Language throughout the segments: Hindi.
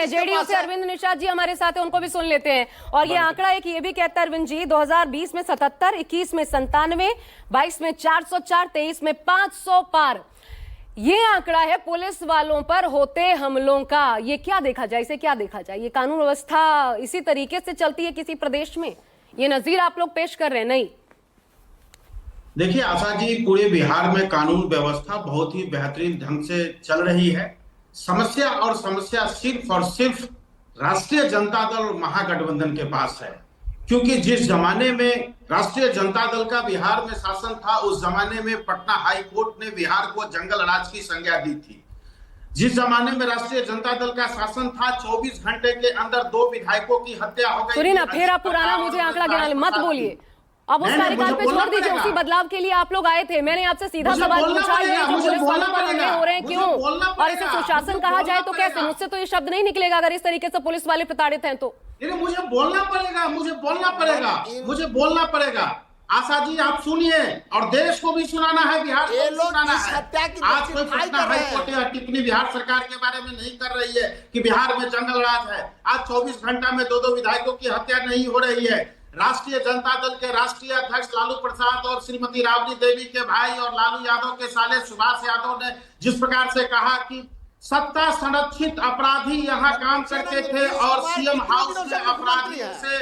जेडीयू से अरविंद निषाद जी हमारे साथ हैं, उनको भी सुन लेते हैं। और ये आंकड़ा एक ये भी कहता है अरविंद जी, 2020 में 77, 21 में 97, 22 में 404, 23 में 500 पार। ये आंकड़ा है पुलिस वालों पर होते हमलों का। ये क्या देखा जाए, इसे क्या देखा जाए? ये कानून व्यवस्था इसी तरीके से चलती है किसी प्रदेश में? ये नजीर आप लोग पेश कर रहे हैं? नहीं, देखिए आशा जी, पूरे बिहार में कानून व्यवस्था बहुत ही बेहतरीन ढंग से चल रही है। समस्या सिर्फ और सिर्फ राष्ट्रीय जनता दल और महागठबंधन के पास है, क्योंकि जिस जमाने में राष्ट्रीय जनता दल का बिहार में शासन था, उस जमाने में पटना हाई कोर्ट ने बिहार को जंगल राज की संज्ञा दी थी। जिस जमाने में राष्ट्रीय जनता दल का शासन था, 24 घंटे के अंदर 2 विधायकों की हत्या हो गई। सुनिए ना, फिर आप पुराना मुझे आंकड़ा गिना मत बोलिए। अब उस कार्यकाल पे छोड़ दीजिए, उसी बदलाव के लिए आप लोग आए थे। मैंने आपसे सीधा सवाल पूछा, ये जो पुलिस वालों पर हमले हो रहे हैं क्यों, और इसे सुशासन कहा जाए तो कैसे? मुझसे तो ये शब्द नहीं निकलेगा अगर इस तरीके से पुलिस वाले प्रताड़ित हैं तो। मुझे बोलना पड़ेगा। आशा जी आप सुनिए, और देश को भी सुनाना है, बिहार को भी सुनाना है। आज कोई पटना हाई कोर्ट या टिप्पणी बिहार सरकार के बारे में नहीं कर रही है कि बिहार में जंगल राज है। आज 24 घंटा में 2 विधायकों की हत्या नहीं हो रही है। राष्ट्रीय जनता दल के राष्ट्रीय अध्यक्ष लालू प्रसाद और श्रीमती राबड़ी देवी के भाई और लालू यादव के साले सुभाष यादव ने जिस प्रकार से कहा कि सत्ता संरक्षित अपराधी यहाँ काम करते थे और सीएम हाउस में अपराधी से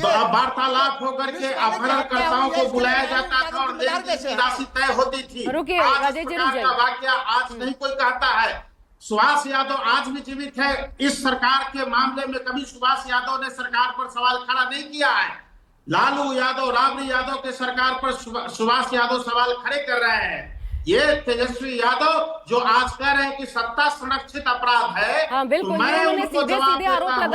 वार्तालाप होकर के अपहरणकर्ताओं को बुलाया जाता था और राशि तय होती थी। का वाकया आज नहीं कोई कहता है। सुभाष यादव आज भी जीवित है। इस सरकार के मामले में कभी सुभाष यादव ने सरकार पर सवाल खड़ा नहीं किया है। लालू यादव, राबड़ी यादव के सरकार पर सुभाष यादव सवाल खड़े कर रहे हैं। ये तेजस्वी यादव जो आज कह रहे हैं कि सत्ता संरक्षित अपराध है, हाँ, बिल्कुल, तो मैं उनको जवाब देता हूं कि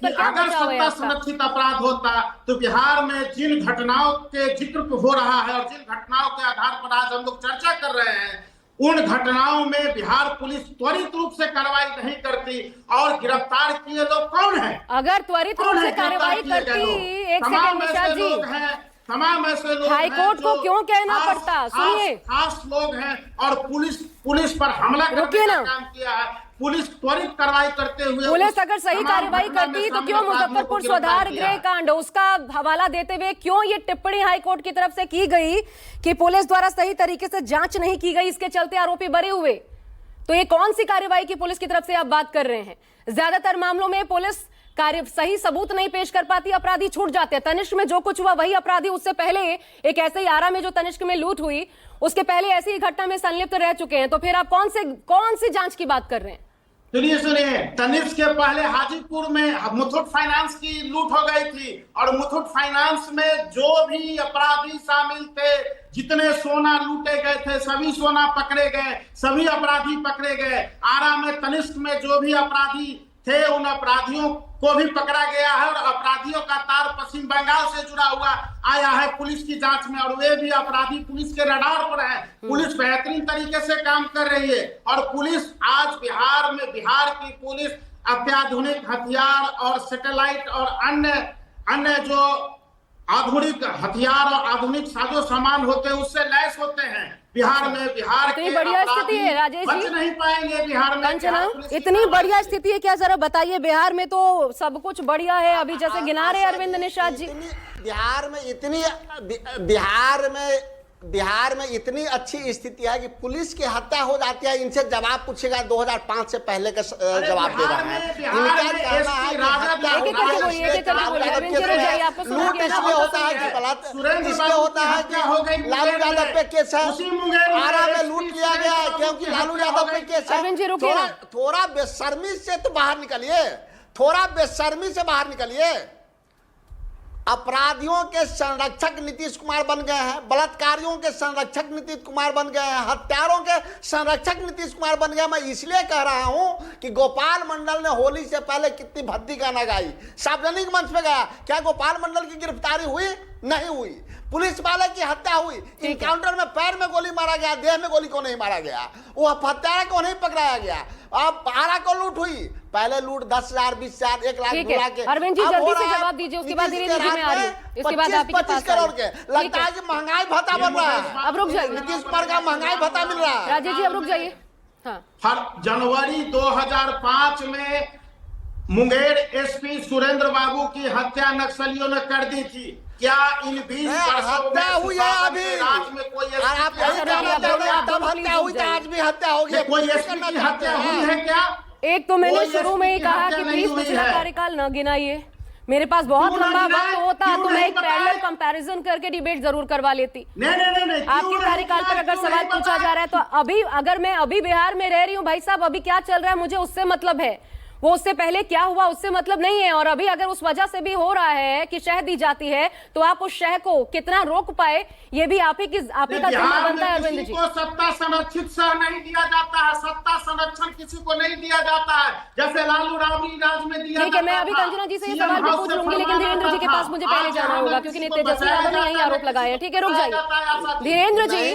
अगर सत्ता संरक्षित अपराध होता तो बिहार में जिन घटनाओं के जिक्र हो रहा है और जिन घटनाओं के आधार पर आज हम लोग चर्चा कर रहे हैं, उन घटनाओं में बिहार पुलिस त्वरित रूप से कार्रवाई नहीं करती। और गिरफ्तार किए लोग कौन है? अगर त्वरित रूप से कार्रवाई करती, एक सेकंड निषाद जी, तमाम ऐसे लोग हाईकोर्ट को क्यों कहना पड़ता? सुनिए, खास लोग हैं और पुलिस पर हमला करने का काम किया है। पुलिस त्वरित कार्रवाई करते हुए, पुलिस अगर सही कार्रवाई करती तो क्यों मुजफ्फरपुर स्वधार गृह कांड, उसका हवाला देते हुए क्यों ये टिप्पणी हाईकोर्ट की तरफ से की गई कि पुलिस द्वारा सही तरीके से जांच नहीं की गई, इसके चलते आरोपी बरे हुए? तो ये कौन सी कार्रवाई की पुलिस की तरफ से आप बात कर रहे हैं? ज्यादातर मामलों में पुलिस सही सबूत नहीं पेश कर पाती, अपराधी छूट जाते हैं। तनिष्क में जो कुछ हुआ वही अपराधी उससे पहले एक ऐसे ही आरा में जो तनिष्क में लूट हुई, उसके पहले ऐसी ही घटना में संलिप्त रह चुके हैं। तो फिर आप कौन सी जांच की बात कर रहे हैं? सुनिए, तनिष्क के पहले हाजीपुर में मुथूट फाइनेंस की लूट हो गई थी और मुथूट फाइनेंस में जो भी अपराधी शामिल थे, जितने सोना लूटे गए थे, सभी सोना पकड़े गए, सभी अपराधी पकड़े गए। आरा में तनिष्क में जो भी अपराधी थे, उन अपराधियों को भी पकड़ा गया है और अपराधियों का तार पश्चिम बंगाल से जुड़ा हुआ आया है पुलिस की जांच में, और वे भी अपराधी पुलिस के रडार पर है। पुलिस बेहतरीन तरीके से काम कर रही है और पुलिस आज बिहार की पुलिस अत्याधुनिक हथियार और सैटेलाइट और अन्य जो आधुनिक हथियार और आधुनिक साजो सामान होते हैं उससे लैस होते हैं। बिहार इतनी बढ़िया स्थिति है राजेश जी, नहीं पाएंगे बिहार में। इतनी बढ़िया स्थिति है क्या, जरा बताइए। बिहार में तो सब कुछ बढ़िया है, अभी जैसे गिना रहे अरविंद निषाद जी। बिहार में इतनी अच्छी स्थिति है कि पुलिस की हत्या हो जाती है। इनसे जवाब पूछेगा 2005 से पहले का जवाब दे रहा है। इनका कहना है लूट इसलिए होता है कि इसलिए होता है कि लालू यादव पे केस है, आरा में लूट किया गया है क्योंकि लालू यादव पे केस है। थोड़ा बेशर्मी से तो बाहर निकलिए, थोड़ा बेशर्मी से बाहर निकलिए। अपराधियों के संरक्षक नीतीश कुमार बन गए हैं, बलात्कारियों के संरक्षक नीतीश कुमार बन गए हैं, हत्यारों के संरक्षक नीतीश कुमार बन गए। मैं इसलिए कह रहा हूं कि गोपाल मंडल ने होली से पहले कितनी भद्दी गाना गाई, सार्वजनिक मंच पे गया। क्या गोपाल मंडल की गिरफ्तारी हुई? नहीं हुई। पुलिस वाले की हत्या हुई, इनकाउंटर में पैर में गोली मारा गया, देह में गोली को नहीं मारा गया, वो हत्यारा को नहीं पकड़ाया गया। अब आरा को लूट हुई, पहले लूट 10,000, 20,000, 1 लाख बुला के। अरविंद जी जल्दी से जवाब दीजिए, उसके बाद धीरे-धीरे मैं आ रही हूं, इसके बाद आप 25 करोड़ के लगता है कि महंगाई भत्ता बन रहा है। अब रुक जाइए, नीतीश कुमार का महंगाई भत्ता मिल रहा है। राजेश जी अब रुक जाइए। हर जनवरी 2005 में मुंगेर एसपी सुरेंद्र बाबू की हत्या नक्सलियों ने कर दी थी। क्या इन 20 वर्षों हत्या में हुई है अभी, राज्य में कोई और आप यही कहना चाहते हैं तब हत्या हुई थी, आज भी हत्या हो गई, कोई एसपी की हत्या हुई है क्या? एक तो मैंने कोई शुरू में ही एसपी की कहा हत्या कि नहीं प्लीज हुई पिछला है। कार्यकाल न गिनाइए, मेरे पास बहुत क्यों ना लंबा गिनाए? वक्त होता क्यों तो मैं नहीं एक पैरेलल बताए? कंपैरिजन करके डिबेट जरूर करवा लेती। नहीं आपके कार्यकाल पर अगर सवाल पूछा जा रहा है तो अभी अगर मैं अभी बिहार में रह रही हूँ भाई साहब, अभी क्या चल रहा है मुझे उससे मतलब है, वो उससे पहले क्या हुआ उससे मतलब नहीं है। और अभी अगर उस वजह से भी हो रहा है कि शह दी जाती है तो आप उस शह को कितना रोक पाए ये भी आप ही का जिम्मा बनता है। अरविंद जी, को सत्ता संरक्षित शह नहीं दिया जाता है, सत्ता संरक्षण किसी को नहीं दिया जाता है, जैसे लालू राबड़ी राज में दिया। ठीक है, मैं अभी कंचना जी से ये सवाल भी पूछ लूंगी, लेकिन धीरेन्द्र जी के पास मुझे पहले जाना होगा क्योंकि तेजस्वी यादव ने यही आरोप लगाए हैं। ठीक है, रुक जाइए धीरेन्द्र जी।